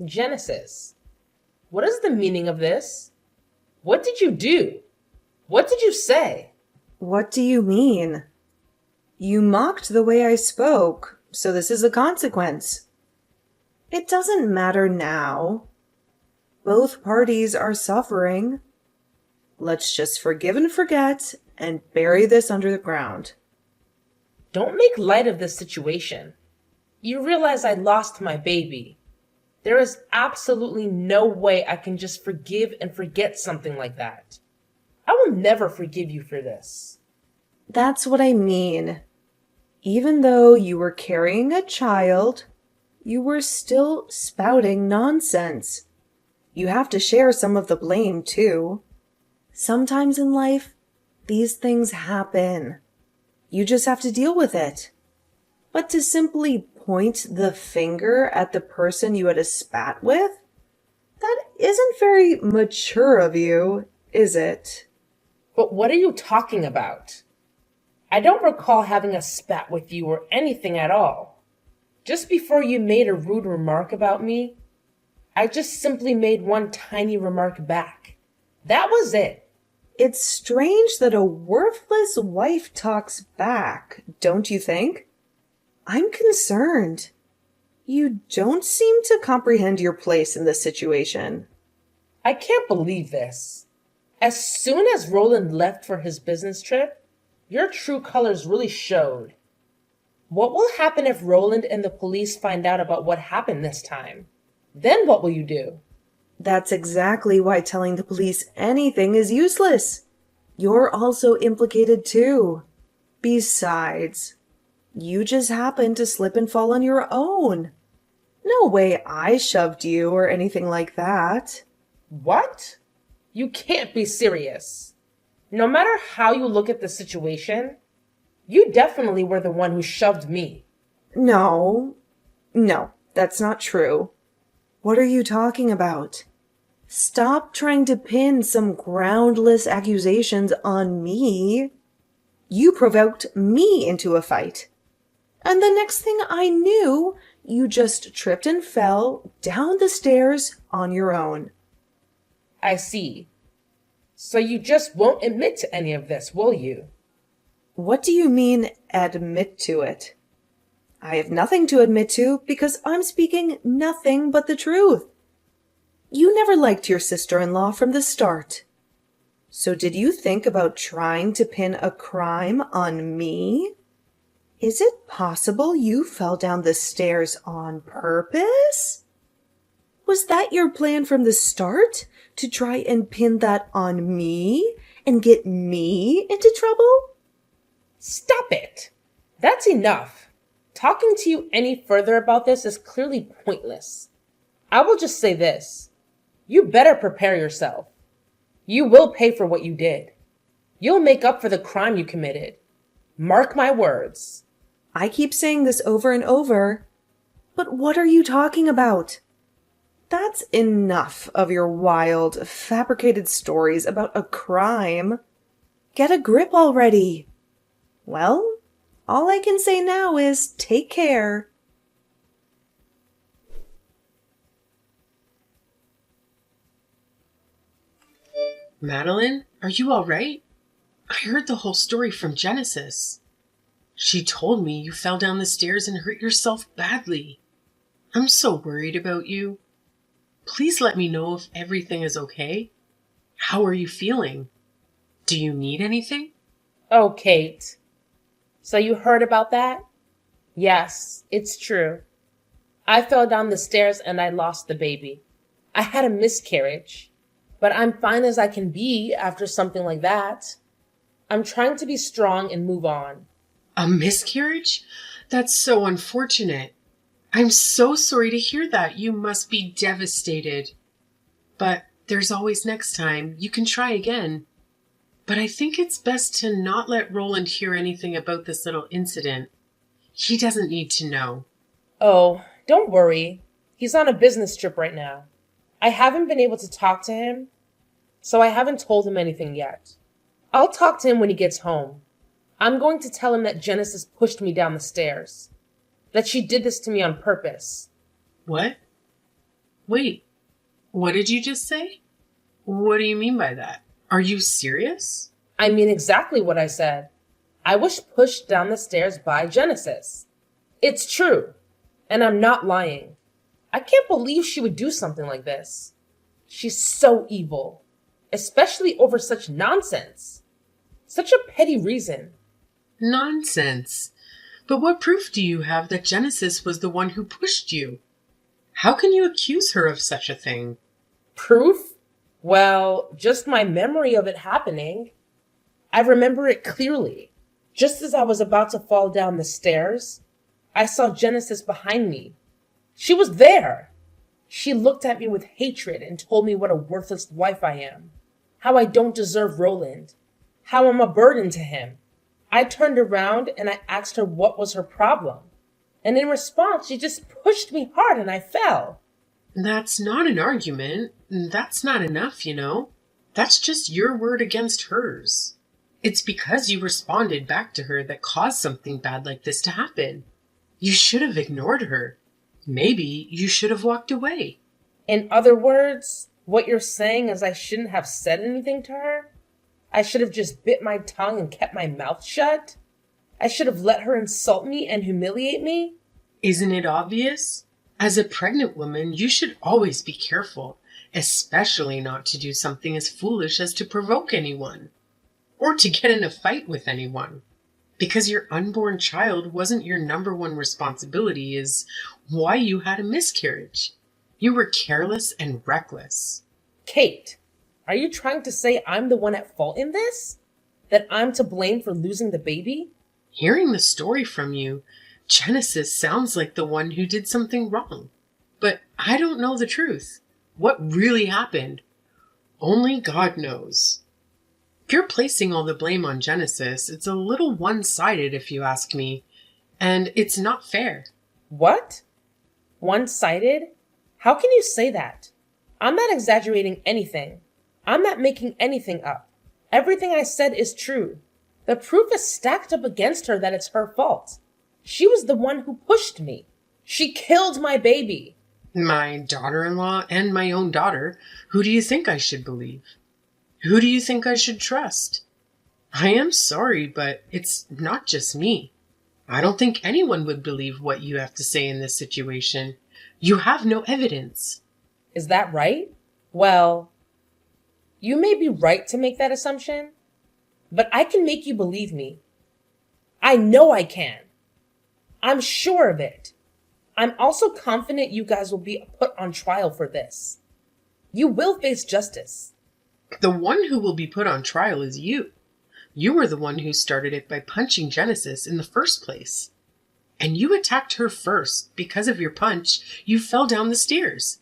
Genesis, what is the meaning of this? What did you do? What did you say? What do you mean? You mocked the way I spoke, so this is a consequence. It doesn't matter now. Both parties are suffering. Let's just forgive and forget and bury this under the ground. Don't make light of this situation. You realize I lost my baby. There is absolutely no way I can just forgive and forget something like that. I will never forgive you for this. That's what I mean. Even though you were carrying a child, you were still spouting nonsense. You have to share some of the blame, too. Sometimes in life, these things happen. You just have to deal with it. But to simply point the finger at the person you had a spat with, that isn't very mature of you, is it? But what are you talking about? I don't recall having a spat with you or anything at all. Just before you made a rude remark about me, I just simply made one tiny remark back. That was it. It's strange that a worthless wife talks back, don't you think? I'm concerned. You don't seem to comprehend your place in this situation. I can't believe this. As soon as Roland left for his business trip, your true colors really showed. What will happen if Roland and the police find out about what happened this time? Then what will you do? That's exactly why telling the police anything is useless. You're also implicated too. Besides, you just happened to slip and fall on your own. No way I shoved you or anything like that. What? You can't be serious. No matter how you look at the situation, you definitely were the one who shoved me. No, that's not true. What are you talking about? Stop trying to pin some groundless accusations on me. You provoked me into a fight. And the next thing I knew, you just tripped and fell down the stairs on your own. I see. So you just won't admit to any of this, will you? What do you mean, admit to it? I have nothing to admit to because I'm speaking nothing but the truth. You never liked your sister-in-law from the start. So did you think about trying to pin a crime on me? Is it possible you fell down the stairs on purpose? Was that your plan from the start? To try and pin that on me and get me into trouble? Stop it! That's enough. Talking to you any further about this is clearly pointless. I will just say this. You better prepare yourself. You will pay for what you did. You'll make up for the crime you committed. Mark my words. I keep saying this over and over. But what are you talking about? That's enough of your wild, fabricated stories about a crime. Get a grip already. Well, all I can say now is take care. Madeline, are you all right? I heard the whole story from Genesis. She told me you fell down the stairs and hurt yourself badly. I'm so worried about you. Please let me know if everything is okay. How are you feeling? Do you need anything? Oh, Kate. So you heard about that? Yes, it's true. I fell down the stairs and I lost the baby. I had a miscarriage, but I'm fine as I can be after something like that. I'm trying to be strong and move on. A miscarriage? That's so unfortunate. I'm so sorry to hear that. You must be devastated. But there's always next time. You can try again. But I think it's best to not let Roland hear anything about this little incident. He doesn't need to know. Oh, don't worry. He's on a business trip right now. I haven't been able to talk to him, so I haven't told him anything yet. I'll talk to him when he gets home. I'm going to tell him that Genesis pushed me down the stairs. That she did this to me on purpose. What? Wait, what did you just say? What do you mean by that? Are you serious? I mean exactly what I said. I was pushed down the stairs by Genesis. It's true, and I'm not lying. I can't believe she would do something like this. She's so evil, especially over such nonsense. Such a petty reason. Nonsense. But what proof do you have that Genesis was the one who pushed you? How can you accuse her of such a thing? Proof? Well, just my memory of it happening. I remember it clearly. Just as I was about to fall down the stairs, I saw Genesis behind me. She was there. She looked at me with hatred and told me what a worthless wife I am. How I don't deserve Roland. How I'm a burden to him. I turned around and I asked her what was her problem. And in response, she just pushed me hard and I fell. That's not an argument. That's not enough, you know. That's just your word against hers. It's because you responded back to her that caused something bad like this to happen. You should have ignored her. Maybe you should have walked away. In other words, what you're saying is I shouldn't have said anything to her? I should have just bit my tongue and kept my mouth shut? I should have let her insult me and humiliate me? Isn't it obvious? As a pregnant woman, you should always be careful, especially not to do something as foolish as to provoke anyone, or to get in a fight with anyone. Because your unborn child wasn't your number one responsibility is why you had a miscarriage. You were careless and reckless. Kate, are you trying to say I'm the one at fault in this? That I'm to blame for losing the baby? Hearing the story from you, Genesis sounds like the one who did something wrong. But I don't know the truth. What really happened? Only God knows. If you're placing all the blame on Genesis, it's a little one-sided if you ask me. And it's not fair. What? One-sided? How can you say that? I'm not exaggerating anything. I'm not making anything up. Everything I said is true. The proof is stacked up against her that it's her fault. She was the one who pushed me. She killed my baby. My daughter-in-law and my own daughter. Who do you think I should believe? Who do you think I should trust? I am sorry, but it's not just me. I don't think anyone would believe what you have to say in this situation. You have no evidence. Is that right? Well, you may be right to make that assumption, but I can make you believe me. I know I can. I'm sure of it. I'm also confident you guys will be put on trial for this. You will face justice. The one who will be put on trial is you. You were the one who started it by punching Genesis in the first place. And you attacked her first. Because of your punch, you fell down the stairs.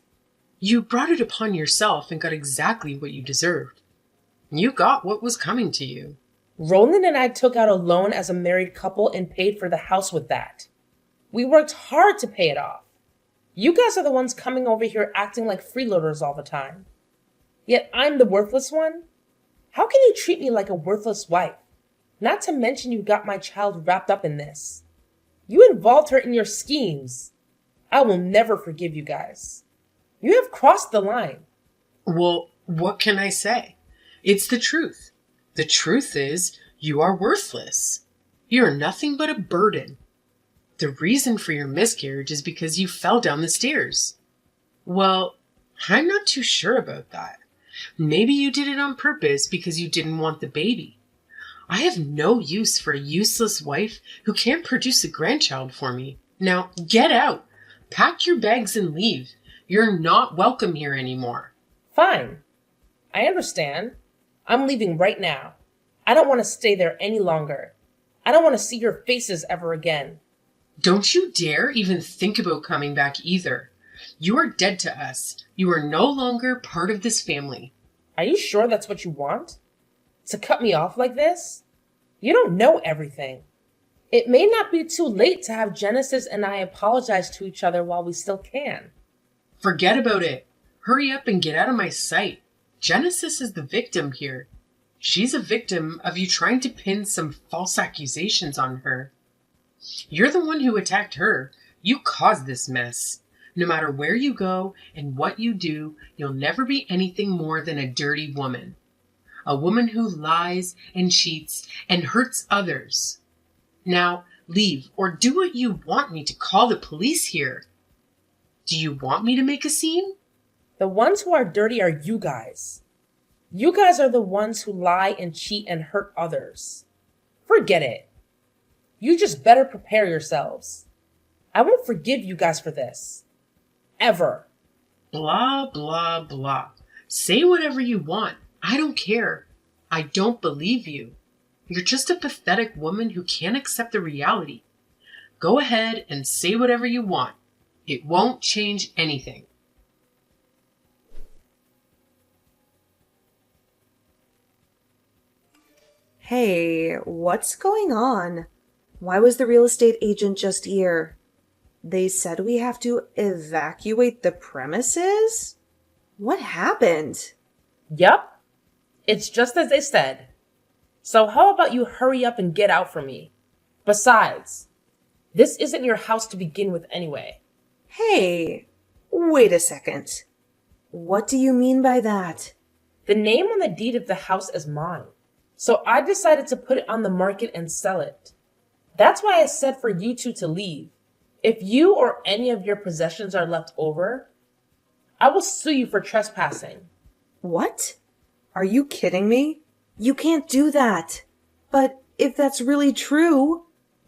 You brought it upon yourself and got exactly what you deserved. You got what was coming to you. Roland and I took out a loan as a married couple and paid for the house with that. We worked hard to pay it off. You guys are the ones coming over here acting like freeloaders all the time. Yet I'm the worthless one? How can you treat me like a worthless wife? Not to mention you got my child wrapped up in this. You involved her in your schemes. I will never forgive you guys. You have crossed the line. Well, what can I say? It's the truth. The truth is, you are worthless. You are nothing but a burden. The reason for your miscarriage is because you fell down the stairs. Well, I'm not too sure about that. Maybe you did it on purpose because you didn't want the baby. I have no use for a useless wife who can't produce a grandchild for me. Now, get out. Pack your bags and leave. You're not welcome here anymore. Fine. I understand. I'm leaving right now. I don't want to stay there any longer. I don't want to see your faces ever again. Don't you dare even think about coming back either. You are dead to us. You are no longer part of this family. Are you sure that's what you want? To cut me off like this? You don't know everything. It may not be too late to have Genesis and I apologize to each other while we still can. Forget about it. Hurry up and get out of my sight. Genesis is the victim here. She's a victim of you trying to pin some false accusations on her. You're the one who attacked her. You caused this mess. No matter where you go and what you do, you'll never be anything more than a dirty woman. A woman who lies and cheats and hurts others. Now, leave or do what you want me to call the police here. Do you want me to make a scene? The ones who are dirty are you guys. You guys are the ones who lie and cheat and hurt others. Forget it. You just better prepare yourselves. I won't forgive you guys for this. Ever. Blah, blah, blah. Say whatever you want. I don't care. I don't believe you. You're just a pathetic woman who can't accept the reality. Go ahead and say whatever you want. It won't change anything. Hey, what's going on? Why was the real estate agent just here? They said we have to evacuate the premises? What happened? Yup. It's just as they said. So how about you hurry up and get out for me? Besides, this isn't your house to begin with anyway. Hey, wait a second. What do you mean by that? The name on the deed of the house is mine. So I decided to put it on the market and sell it. That's why I said for you two to leave. If you or any of your possessions are left over, I will sue you for trespassing. What? Are you kidding me? You can't do that. But if that's really true,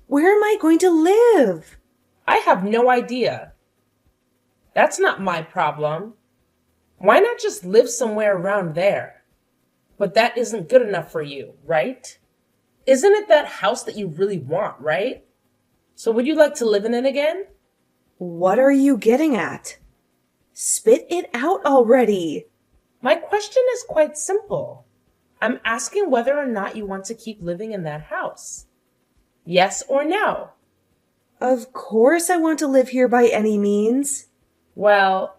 where am I going to live? I have no idea. That's not my problem. Why not just live somewhere around there? But that isn't good enough for you, right? Isn't it that house that you really want, right? So would you like to live in it again? What are you getting at? Spit it out already. My question is quite simple. I'm asking whether or not you want to keep living in that house. Yes or no? Of course I want to live here by any means. Well,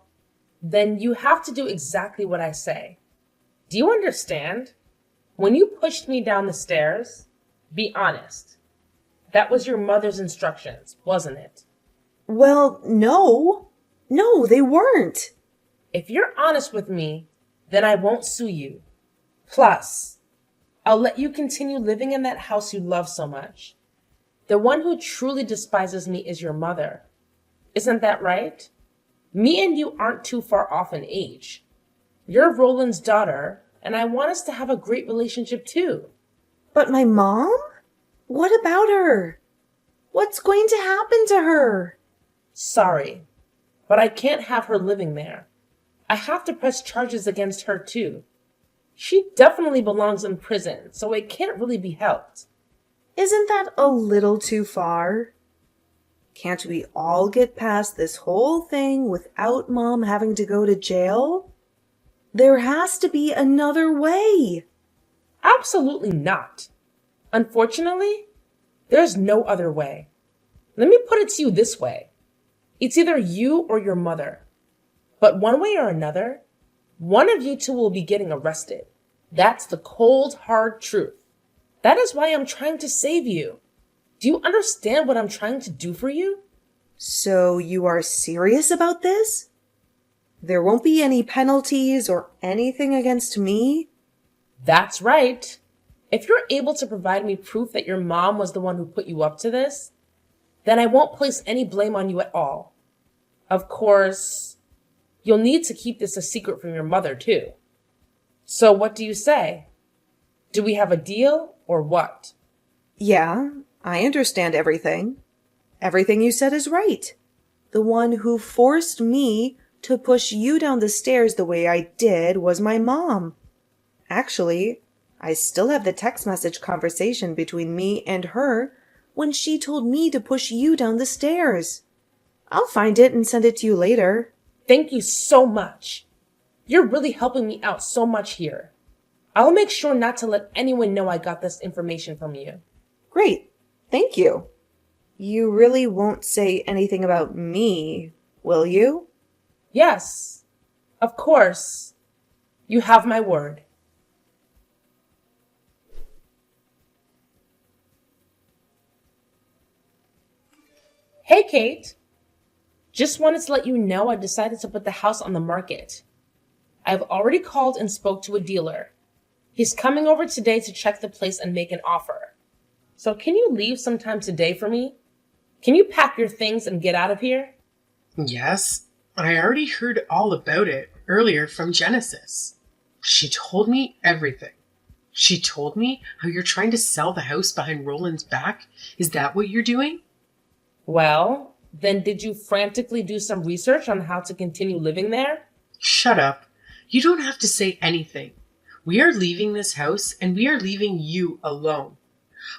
then you have to do exactly what I say. Do you understand? When you pushed me down the stairs, be honest. That was your mother's instructions, wasn't it? Well, no. No, they weren't. If you're honest with me, then I won't sue you. Plus, I'll let you continue living in that house you love so much. The one who truly despises me is your mother. Isn't that right? Me and you aren't too far off in age. You're Roland's daughter, and I want us to have a great relationship too. But my mom? What about her? What's going to happen to her? Sorry, but I can't have her living there. I have to press charges against her too. She definitely belongs in prison, so it can't really be helped. Isn't that a little too far? Can't we all get past this whole thing without Mom having to go to jail? There has to be another way. Absolutely not. Unfortunately, there's no other way. Let me put it to you this way. It's either you or your mother. But one way or another, one of you two will be getting arrested. That's the cold, hard truth. That is why I'm trying to save you. Do you understand what I'm trying to do for you? So you are serious about this? There won't be any penalties or anything against me? That's right. If you're able to provide me proof that your mom was the one who put you up to this, then I won't place any blame on you at all. Of course, you'll need to keep this a secret from your mother too. So what do you say? Do we have a deal or what? Yeah, I understand everything. Everything you said is right. The one who forced me to push you down the stairs the way I did was my mom. Actually, I still have the text message conversation between me and her when she told me to push you down the stairs. I'll find it and send it to you later. Thank you so much. You're really helping me out so much here. I'll make sure not to let anyone know I got this information from you. Great. Thank you. You really won't say anything about me, will you? Yes, of course. You have my word. Hey, Kate. Just wanted to let you know I decided to put the house on the market. I've already called and spoke to a dealer. He's coming over today to check the place and make an offer. So can you leave sometime today for me? Can you pack your things and get out of here? Yes, I already heard all about it earlier from Genesis. She told me everything. She told me how you're trying to sell the house behind Roland's back. Is that what you're doing? Well, then did you frantically do some research on how to continue living there? Shut up. You don't have to say anything. We are leaving this house and we are leaving you alone.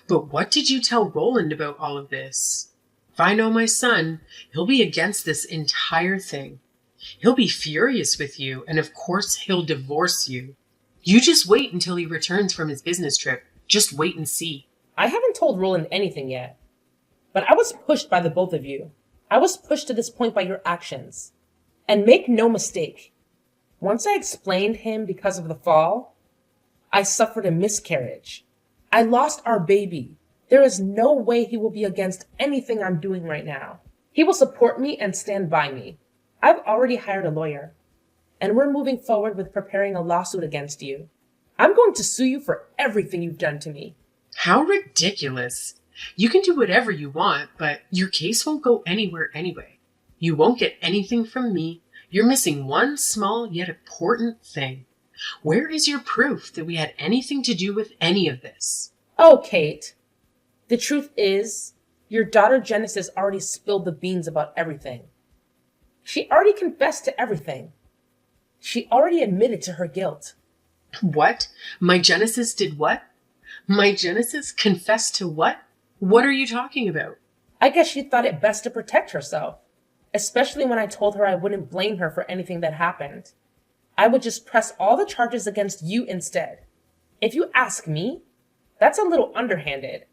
But what did you tell Roland about all of this? If I know my son, he'll be against this entire thing. He'll be furious with you, and of course he'll divorce you. You just wait until he returns from his business trip. Just wait and see. I haven't told Roland anything yet. But I was pushed by the both of you. I was pushed to this point by your actions. And make no mistake, once I explained him because of the fall, I suffered a miscarriage. I lost our baby. There is no way he will be against anything I'm doing right now. He will support me and stand by me. I've already hired a lawyer, and we're moving forward with preparing a lawsuit against you. I'm going to sue you for everything you've done to me. How ridiculous. You can do whatever you want, but your case won't go anywhere anyway. You won't get anything from me. You're missing one small yet important thing. Where is your proof that we had anything to do with any of this? Oh, Kate. The truth is, your daughter Genesis already spilled the beans about everything. She already confessed to everything. She already admitted to her guilt. What? My Genesis did what? My Genesis confessed to what? What are you talking about? I guess she thought it best to protect herself, especially when I told her I wouldn't blame her for anything that happened. I would just press all the charges against you instead. If you ask me, that's a little underhanded.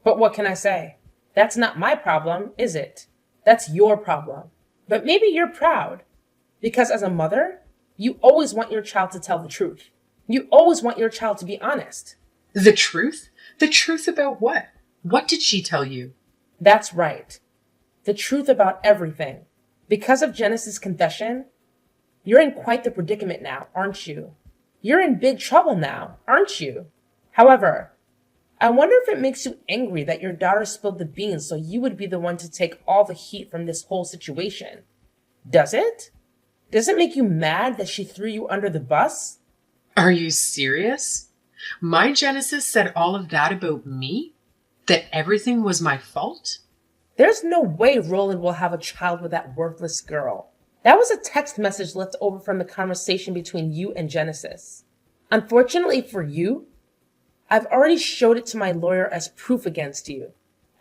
But what can I say? That's not my problem, is it? That's your problem. But maybe you're proud. Because as a mother, you always want your child to tell the truth. You always want your child to be honest. The truth? The truth about what? What did she tell you? That's right. The truth about everything. Because of Genesis' confession, you're in quite the predicament now, aren't you? You're in big trouble now, aren't you? However, I wonder if it makes you angry that your daughter spilled the beans so you would be the one to take all the heat from this whole situation. Does it? Does it make you mad that she threw you under the bus? Are you serious? My Genesis said all of that about me? That everything was my fault? There's no way Roland will have a child with that worthless girl. That was a text message left over from the conversation between you and Genesis. Unfortunately for you, I've already showed it to my lawyer as proof against you,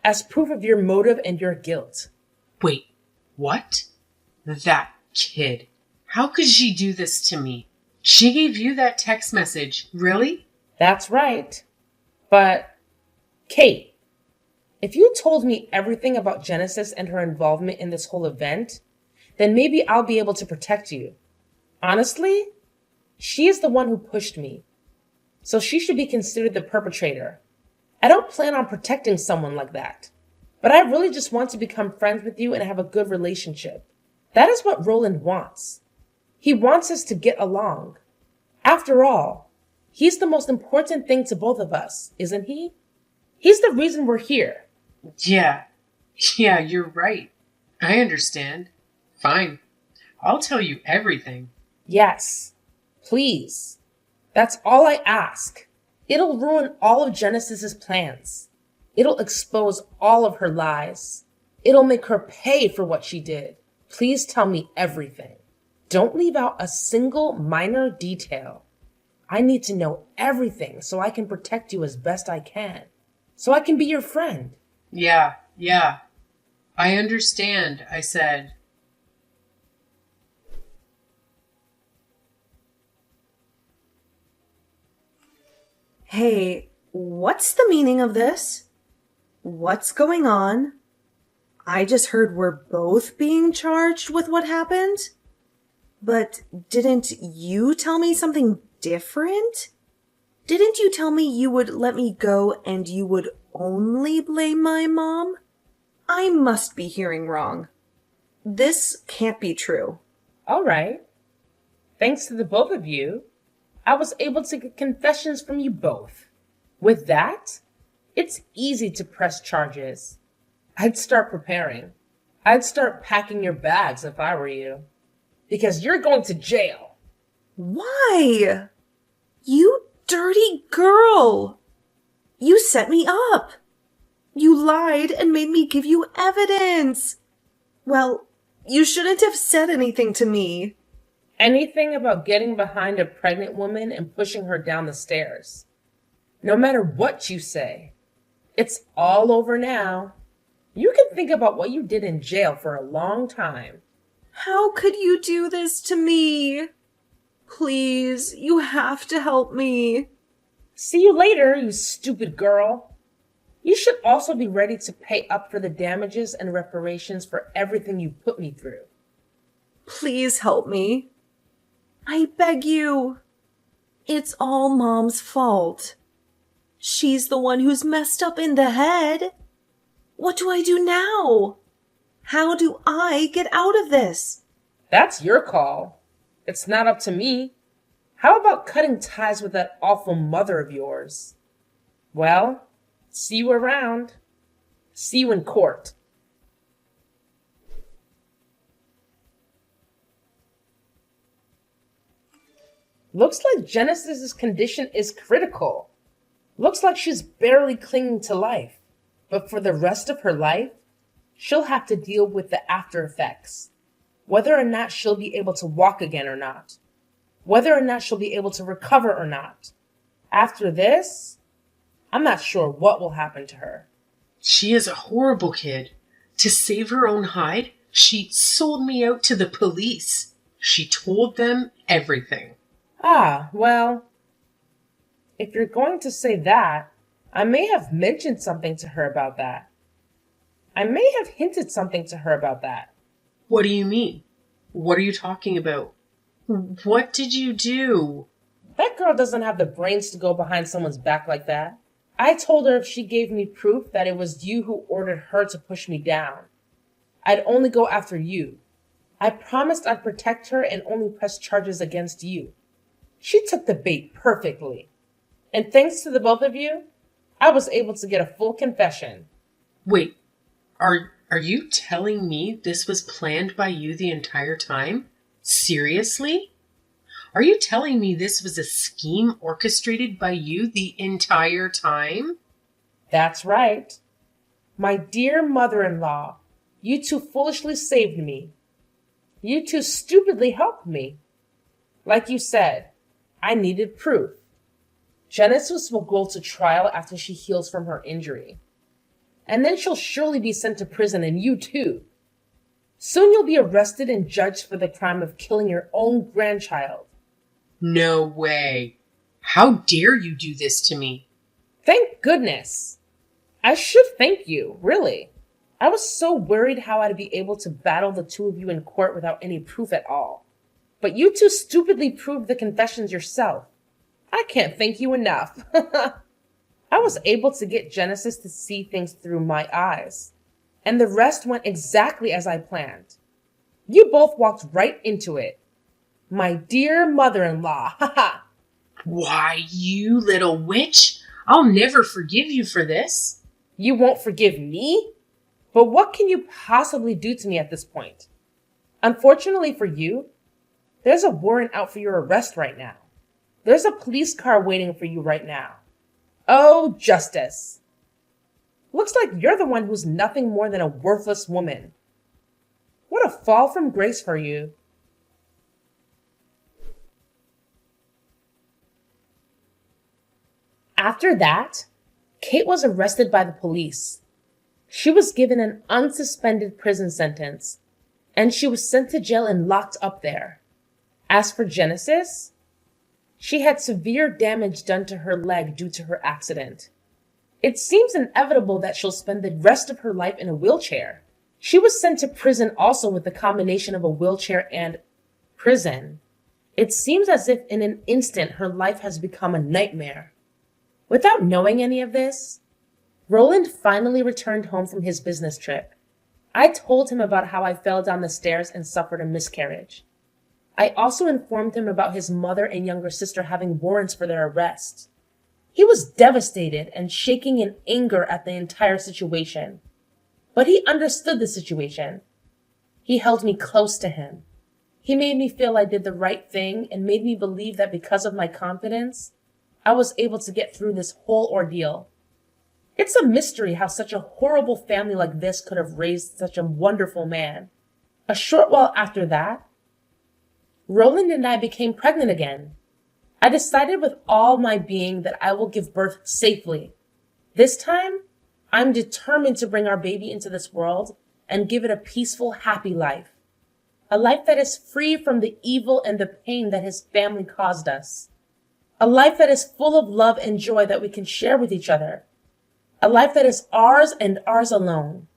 as proof of your motive and your guilt. Wait, what? That kid. How could she do this to me? She gave you that text message, really? That's right. But, Kate, if you told me everything about Genesis and her involvement in this whole event, then maybe I'll be able to protect you. Honestly, she is the one who pushed me. So she should be considered the perpetrator. I don't plan on protecting someone like that. But I really just want to become friends with you and have a good relationship. That is what Roland wants. He wants us to get along. After all, he's the most important thing to both of us, isn't he? He's the reason we're here. Yeah, you're right. I understand. Fine. I'll tell you everything. Yes, please. That's all I ask. It'll ruin all of Genesis's plans. It'll expose all of her lies. It'll make her pay for what she did. Please tell me everything. Don't leave out a single minor detail. I need to know everything so I can protect you as best I can. So I can be your friend. Yeah. I understand, I said. Hey, what's the meaning of this? What's going on? I just heard we're both being charged with what happened. But didn't you tell me something different? Didn't you tell me you would let me go and you would only blame my mom? I must be hearing wrong. This can't be true. All right. Thanks to the both of you, I was able to get confessions from you both. With that, it's easy to press charges. I'd start preparing. I'd start packing your bags if I were you. Because you're going to jail. Why? You dirty girl! You set me up! You lied and made me give you evidence! Well, you shouldn't have said anything to me. Anything about getting behind a pregnant woman and pushing her down the stairs. No matter what you say, it's all over now. You can think about what you did in jail for a long time. How could you do this to me? Please, you have to help me. See you later, you stupid girl. You should also be ready to pay up for the damages and reparations for everything you put me through. Please help me. I beg you. It's all Mom's fault. She's the one who's messed up in the head. What do I do now? How do I get out of this? That's your call. It's not up to me. How about cutting ties with that awful mother of yours? Well, see you around. See you in court. Looks like Genesis's condition is critical. Looks like she's barely clinging to life. But for the rest of her life, she'll have to deal with the after effects. Whether or not she'll be able to walk again or not. Whether or not she'll be able to recover or not. After this, I'm not sure what will happen to her. She is a horrible kid. To save her own hide, she sold me out to the police. She told them everything. Ah, well, if you're going to say that, I may have mentioned something to her about that. I may have hinted something to her about that. What do you mean? What are you talking about? What did you do? That girl doesn't have the brains to go behind someone's back like that. I told her if she gave me proof that it was you who ordered her to push me down, I'd only go after you. I promised I'd protect her and only press charges against you. She took the bait perfectly. And thanks to the both of you, I was able to get a full confession. Wait, are you telling me this was planned by you the entire time? Seriously? Are you telling me this was a scheme orchestrated by you the entire time? That's right. My dear mother-in-law, you two foolishly saved me. You two stupidly helped me. Like you said, I needed proof. Genesis will go to trial after she heals from her injury. And then she'll surely be sent to prison, and you too. Soon you'll be arrested and judged for the crime of killing your own grandchild. No way. How dare you do this to me? Thank goodness. I should thank you, really. I was so worried how I'd be able to battle the two of you in court without any proof at all. But you two stupidly proved the confessions yourself. I can't thank you enough. I was able to get Genesis to see things through my eyes. And the rest went exactly as I planned. You both walked right into it. My dear mother-in-law, haha. Why, you little witch! I'll never forgive you for this. You won't forgive me? But what can you possibly do to me at this point? Unfortunately for you, there's a warrant out for your arrest right now. There's a police car waiting for you right now. Oh, justice. Looks like you're the one who's nothing more than a worthless woman. What a fall from grace for you. After that, Kate was arrested by the police. She was given an unsuspended prison sentence, and she was sent to jail and locked up there. As for Genesis, she had severe damage done to her leg due to her accident. It seems inevitable that she'll spend the rest of her life in a wheelchair. She was sent to prison also with the combination of a wheelchair and prison. It seems as if in an instant her life has become a nightmare. Without knowing any of this, Roland finally returned home from his business trip. I told him about how I fell down the stairs and suffered a miscarriage. I also informed him about his mother and younger sister having warrants for their arrest. He was devastated and shaking in anger at the entire situation. But he understood the situation. He held me close to him. He made me feel I did the right thing and made me believe that because of my confidence, I was able to get through this whole ordeal. It's a mystery how such a horrible family like this could have raised such a wonderful man. A short while after that, Roland and I became pregnant again. I decided with all my being that I will give birth safely. This time, I'm determined to bring our baby into this world and give it a peaceful, happy life. A life that is free from the evil and the pain that his family caused us. A life that is full of love and joy that we can share with each other. A life that is ours and ours alone.